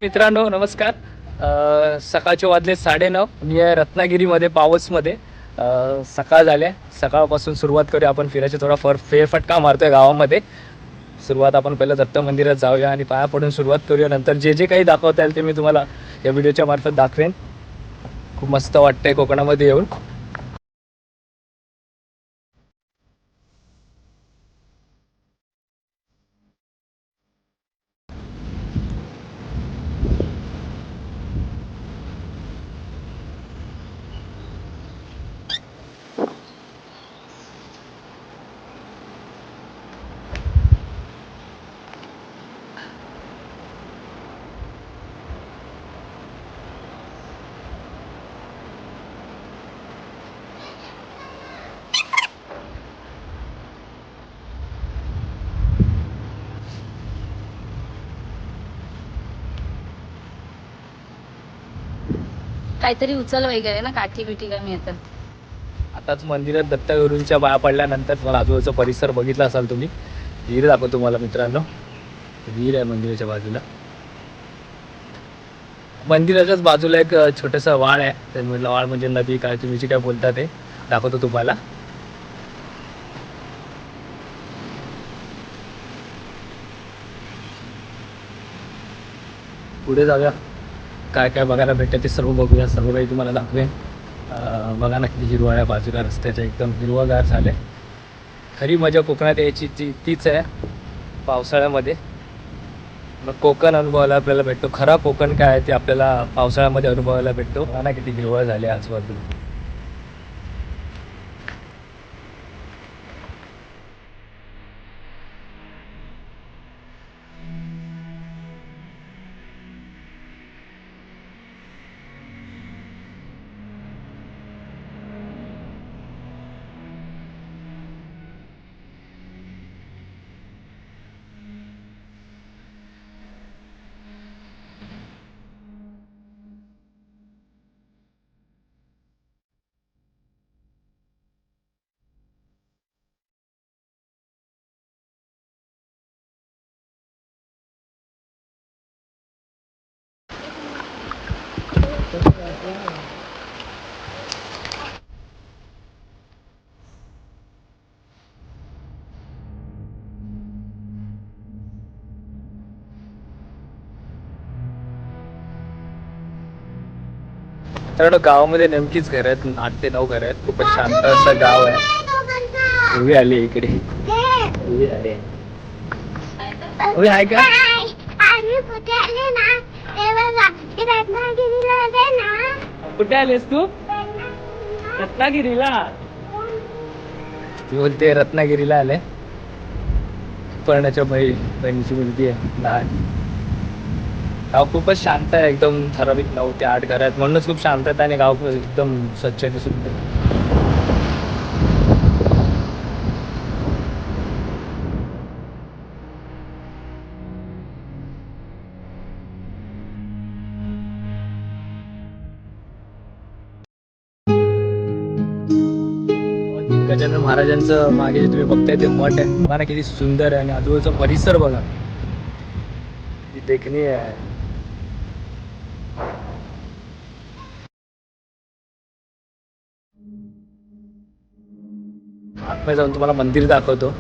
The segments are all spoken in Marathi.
मित्रांनो नमस्कार. सकाळचे वाजले 9:30. मी आहे रत्नागिरीमध्ये पावसमध्ये. सकाळ झाल्या. सकाळपासून सुरुवात करूया आपण फिरायची. थोडा फेरफटका मारतोय गावामध्ये. सुरुवात आपण पहिलं दत्त मंदिरात जाऊया आणि पाया पडून सुरुवात करूया. नंतर जे जे काही दाखवता येईल ते मी तुम्हाला या व्हिडिओच्या मार्फत दाखवेन. खूप मस्त वाटतंय कोकणामध्ये येऊन. काहीतरी उचल वगैरे ना, काठी बिठी कमी येतात. आताच मंदिरात दत्तगुरूंच्या पाया पडल्यानंतर तुम्हाला आजूबाजूचा परिसर बघितला असाल तुम्ही. विहीर दाखवतो तुम्हाला मित्रांनो. विहीर आहे मंदिराच्या बाजूला. मंदिराच्याच बाजूला एक छोटंसं वाळ आहे. तर म्हटलं वाळ म्हणजे नदी काय तुम्ही जी काय बोलता ते दाखवतो तुम्हाला. पुढे जाऊया. काय काय बघायला भेटतं ते सर्व बघूया. सर्व काही तुम्हाला दाखवेन. बघा ना किती हिरवळ आहे बाजूला रस्त्याच्या. एकदम हिरवगार झाले. खरी मजा कोकणात यायची तीच आहे पावसाळ्यामध्ये. मग कोकण अनुभवायला आपल्याला भेटतो. खरा कोकण काय आहे ते आपल्याला पावसाळ्यामध्ये अनुभवायला भेटतो. बघा ना किती हिरवळ झाली आजूबाजूला. कारण गावामध्ये नेमकीच घर आहेत. 8 ते 9 घर आहेत. खूपच शांत असं गाव आहे. उभी आली इकडे. उभी आली. उभी आहे का? कुठे आलीस तू? रत्नागिरीला. ती बोलते रत्नागिरीला आले. पर्णाच्या बहिणीची मुलगी आहे लहान. गाव खूपच शांत आहे. एकदम ठराविक 9 ते 8 घर आहेत. म्हणूनच खूप शांतता आणि गाव एकदम स्वच्छ आणि सुंदर. गजानन महाराजांचं मागे जे तुम्ही बघताय ते मठ आहे. बघा ना किती सुंदर आहे. आणि आजूबाजूचा परिसर बघा ती देखणी आहे. आतमध्ये जाऊन तुम्हाला मंदिर दाखवतो.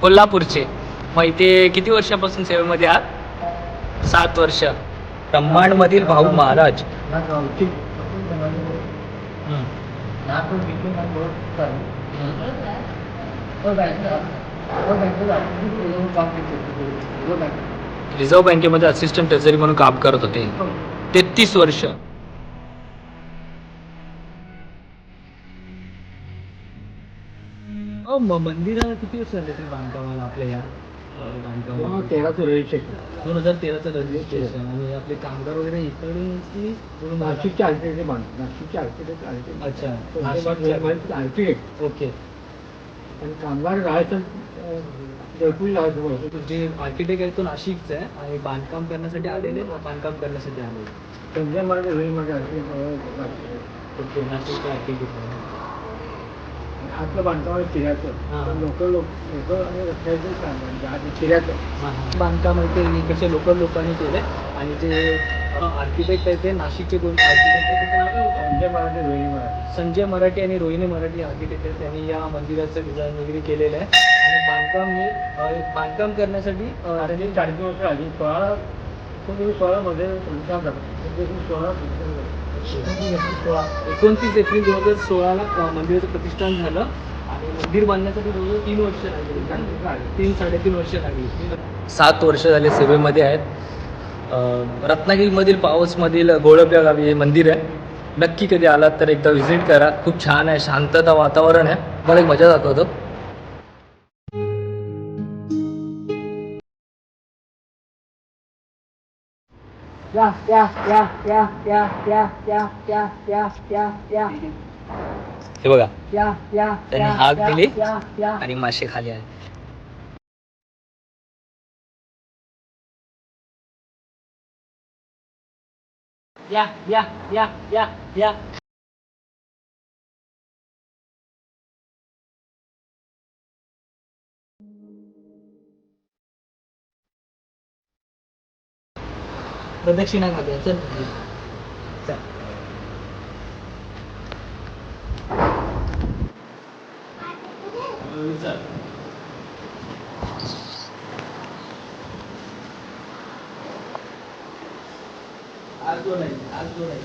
कोल्हापूरचे. मग इथे किती वर्षापासून सेवेमध्ये आहात? 7 वर्ष. ब्रह्मांडमधील भाऊ महाराज. हम्म. रिझर्व्ह बँकेमध्ये असिस्टंट ट्रेझरी म्हणून काम करत होते. 33 वर्ष. मंदिराला किती वर्ष झाले ते बांधकामाला आपल्या या बांधकामाला? 2013चं रजिस्ट्रेशन. आणि आपले कामगार वगैरे इकडे नाशिकचे आर्किटेक्ट बांधतो. नाशिकचे आर्किटेक्ट अच्छा. Architect okay. आणि कामगार राहायचं जयपूर राहायचं. जे आर्किटेक्ट आहे तो नाशिकचा आहे आणि बांधकाम करण्यासाठी आलेले बांधकाम करण्यासाठी आले. संजय मराठे वेळीमध्ये ओके. नाशिकचं आर्किटेक्ट. आतलं बांधकाम आहे चिऱ्याचं. लोकल आणि रस्त्याचं काम चिऱ्याचं बांधकाम आहे ते कसे लोकल लोकांनी केले. आणि जे आर्किटेक्ट आहे ते नाशिकचे 2 आर्किटेक्ट आहेत. संजय मराठे वेळीमध्ये संजय मराठे आणि रोहिणी मराठे आर्किटेक्ट आहेत. त्यांनी या मंदिराचं डिझाईन वगैरे केलेलं आहे. आणि बांधकाम करण्यासाठी त्यांनी 40 वर्ष आधी 16मध्ये काम करतात. 29 एप्रिल 2016ला मंदिराचं प्रतिष्ठान झालं. आणि मंदिर बांधण्यासाठी जवळजवळ 3 वर्ष लागली. 3-3.5 वर्ष लागली. 7 वर्ष झाले सेवेमध्ये आहेत. रत्नागिरीमधील पावसमधील गोळप गावी हे मंदिर आहे. नक्की कधी आलात तर एकदा व्हिजिट करा. खूप छान आहे. शांतता वातावरण आहे. मला एक मजा जात होतं. हे बघा त्याने हाक दिली आणि मासे खाली आले. या या या या या. प्रदक्षिणा घालूया. चल चल. आज दोन आहे.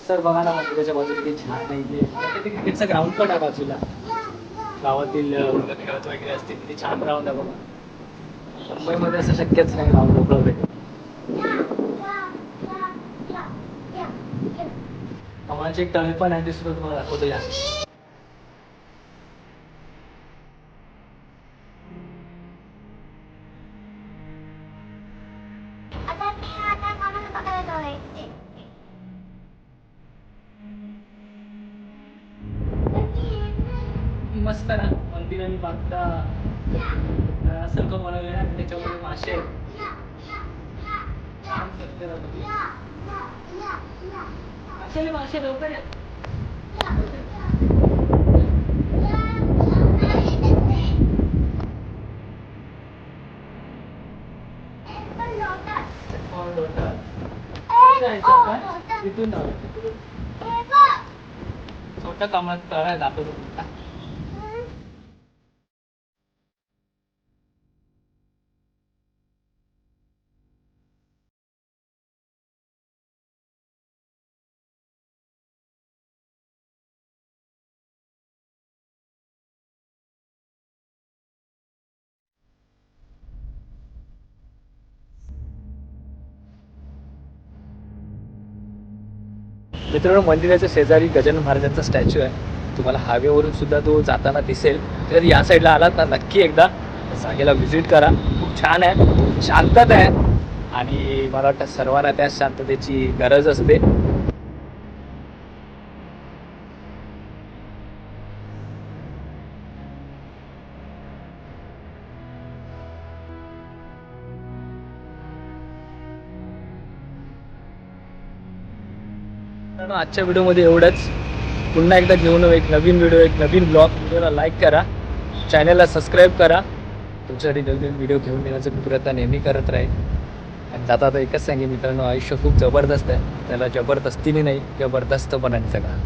सर बघा ना मंदिराच्या बाजूला किती छान नाही. क्रिकेटचा ग्राउंड पण आहे बाजूला. गावातील मुलं खेळत वगैरे असतील. किती छान ग्राउंड आहे बघा. मुंबईमध्ये असं शक्यच नाही ग्राउंड मोकळं भेटेल. कमालचे एक तळे पण आहे ते सुद्धा तुम्हाला दाखवतो या. मस्त ना मंदिर आणि बागता सारखं बनवलेलं आहे. त्याच्यामध्ये मासे आहेत. मासे लवकर या. तिथून छोट्या कामात तळा दाखवतो. मित्रांनो मंदिराच्या शेजारी गजानन महाराजांचा स्टॅच्यू आहे. तुम्हाला हायवेवरून सुद्धा तो जाताना दिसेल. तर या साईडला आलात ना नक्की एकदा जागेला व्हिजिट करा. खूप छान आहे. शांतता आहे. आणि मला वाटतं सर्वांना त्या शांततेची गरज असते. आजच्या व्हिडिओमध्ये एवढंच. पुन्हा एकदा घेऊन येऊ एक नवीन व्हिडिओ, एक नवीन ब्लॉग. व्हिडिओला लाईक करा, चॅनलला सबस्क्राईब करा. तुमच्यासाठी नवीन व्हिडिओ घेऊन येण्याचा मी प्रयत्न नेहमी करत राहील. आणि आता एकच सांगेन मित्रांनो, आयुष्य खूप जबरदस्त आहे. त्याला जबरदस्तीने नाही, जबरदस्तपणाने जगा.